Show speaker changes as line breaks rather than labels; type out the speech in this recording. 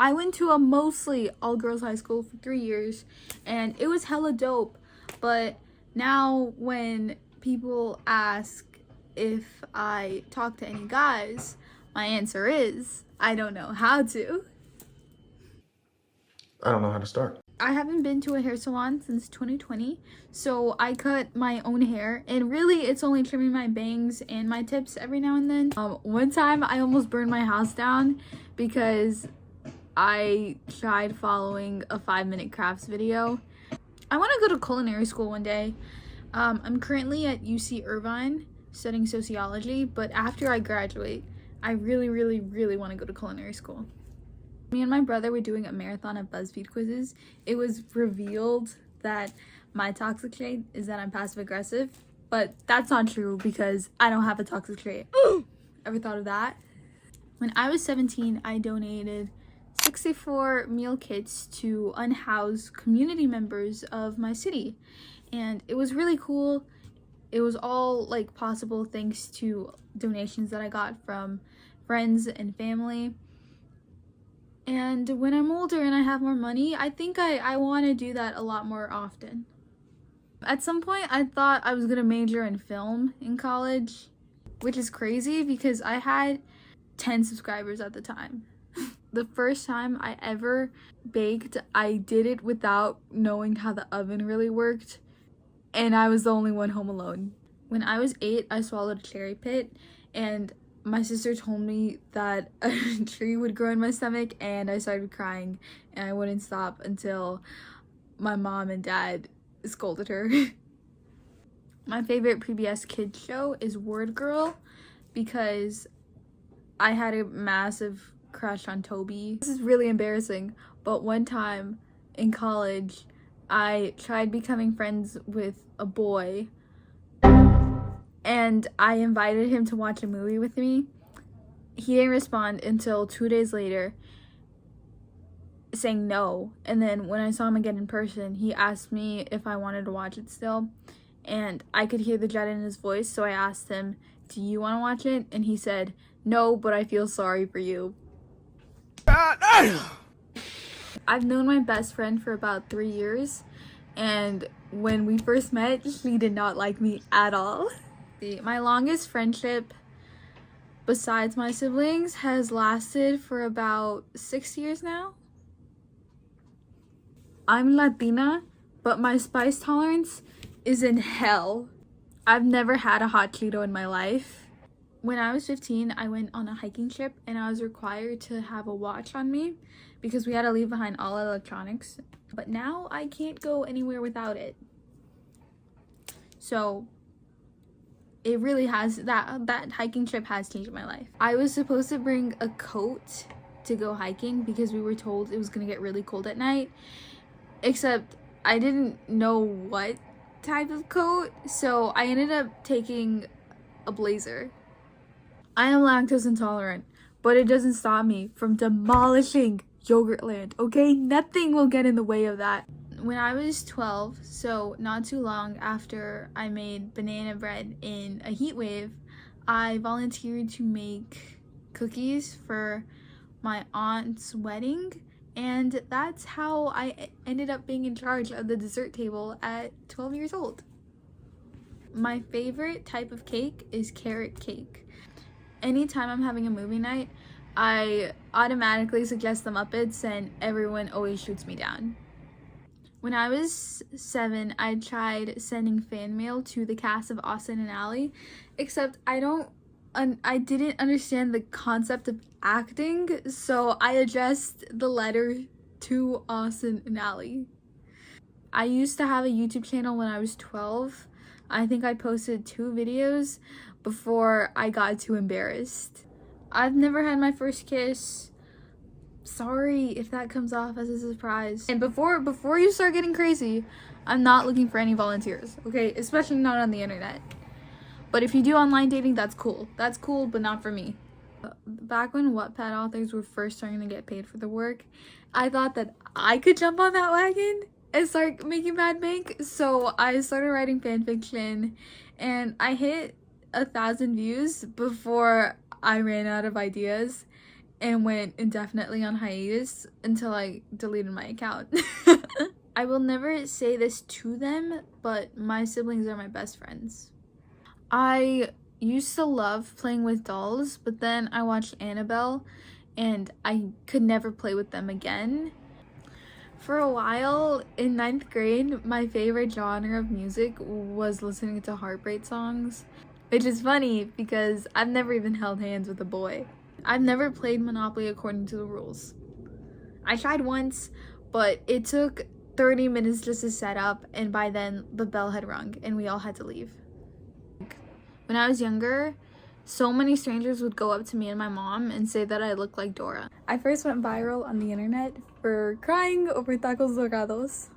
I went to a mostly all-girls high school for 3 years, and it was hella dope. But now when people ask if I talk to any guys, my answer is I don't know how to.
I don't know how to start.
I haven't been to a hair salon since 2020, so I cut my own hair, and really it's only trimming my bangs and my tips every now and then. One time I almost burned my house down because I tried following a 5-minute crafts video. I want to go to culinary school one day. I'm currently at UC Irvine studying sociology, but after I graduate, I really want to go to culinary school. Me and my brother were doing a marathon of BuzzFeed quizzes. It was revealed that my toxic trait is that I'm passive aggressive, but that's not true because I don't have a toxic trait. Ever thought of that? When I was 17, I donated 64 meal kits to unhoused community members of my city, and it was really cool. It was all like possible thanks to donations that I got from friends and family. And when I'm older and I have more money, I think I want to do that a lot more often. At some point, I thought I was going to major in film in college, which is crazy because I had 10 subscribers at the time. The first time I ever baked, I did it without knowing how the oven really worked, and I was the only one home alone. When I was 8, I swallowed a cherry pit, and my sister told me that a tree would grow in my stomach, and I started crying, and I wouldn't stop until my mom and dad scolded her. My favorite PBS kids show is Word Girl because I had a massive crush on Toby. This is really embarrassing, but one time in college, I tried becoming friends with a boy, and I invited him to watch a movie with me. He didn't respond until 2 days later, saying no. And then when I saw him again in person, he asked me if I wanted to watch it still. And I could hear the dread in his voice, so I asked him, "Do you want to watch it?" And he said, "No, but I feel sorry for you." I've known my best friend for about 3 years, and when we first met, she did not like me at all. My longest friendship besides my siblings has lasted for about 6 years now. I'm Latina, but my spice tolerance is in hell. I've never had a hot Cheeto in my life. When I was 15, I went on a hiking trip and I was required to have a watch on me because we had to leave behind all electronics. But now I can't go anywhere without it. So it really has, that hiking trip has changed my life. I was supposed to bring a coat to go hiking because we were told it was gonna get really cold at night, except I didn't know what type of coat, so I ended up taking a blazer. I am lactose intolerant, but it doesn't stop me from demolishing Yogurtland, okay? Nothing will get in the way of that. When I was 12, so not too long after I made banana bread in a heat wave, I volunteered to make cookies for my aunt's wedding, and that's how I ended up being in charge of the dessert table at 12 years old. My favorite type of cake is carrot cake. Anytime I'm having a movie night, I automatically suggest the Muppets and everyone always shoots me down. When I was 7, I tried sending fan mail to the cast of Austin and Ally, except I didn't understand the concept of acting, so I addressed the letter to Austin and Ally. I used to have a YouTube channel when I was 12. I think I posted 2 videos before I got too embarrassed. I've never had my first kiss. Sorry if that comes off as a surprise. And before you start getting crazy, I'm not looking for any volunteers, okay? Especially not on the internet. But if you do online dating, that's cool. That's cool, but not for me. Back when Wattpad authors were first starting to get paid for the work, I thought that I could jump on that wagon and start making bad bank. So I started writing fan fiction, and I hit 1,000 views before I ran out of ideas. and went indefinitely on hiatus until I deleted my account. I will never say this to them, but my siblings are my best friends. I used to love playing with dolls, but then I watched Annabelle and I could never play with them again. For a while in 9th grade, my favorite genre of music was listening to heartbreak songs, which is funny because I've never even held hands with a boy. I've never played Monopoly according to the rules. I tried once, but it took 30 minutes just to set up, and by then the bell had rung and we all had to leave. When I was younger, so many strangers would go up to me and my mom and say that I looked like Dora. I first went viral on the internet for crying over tacos dorados.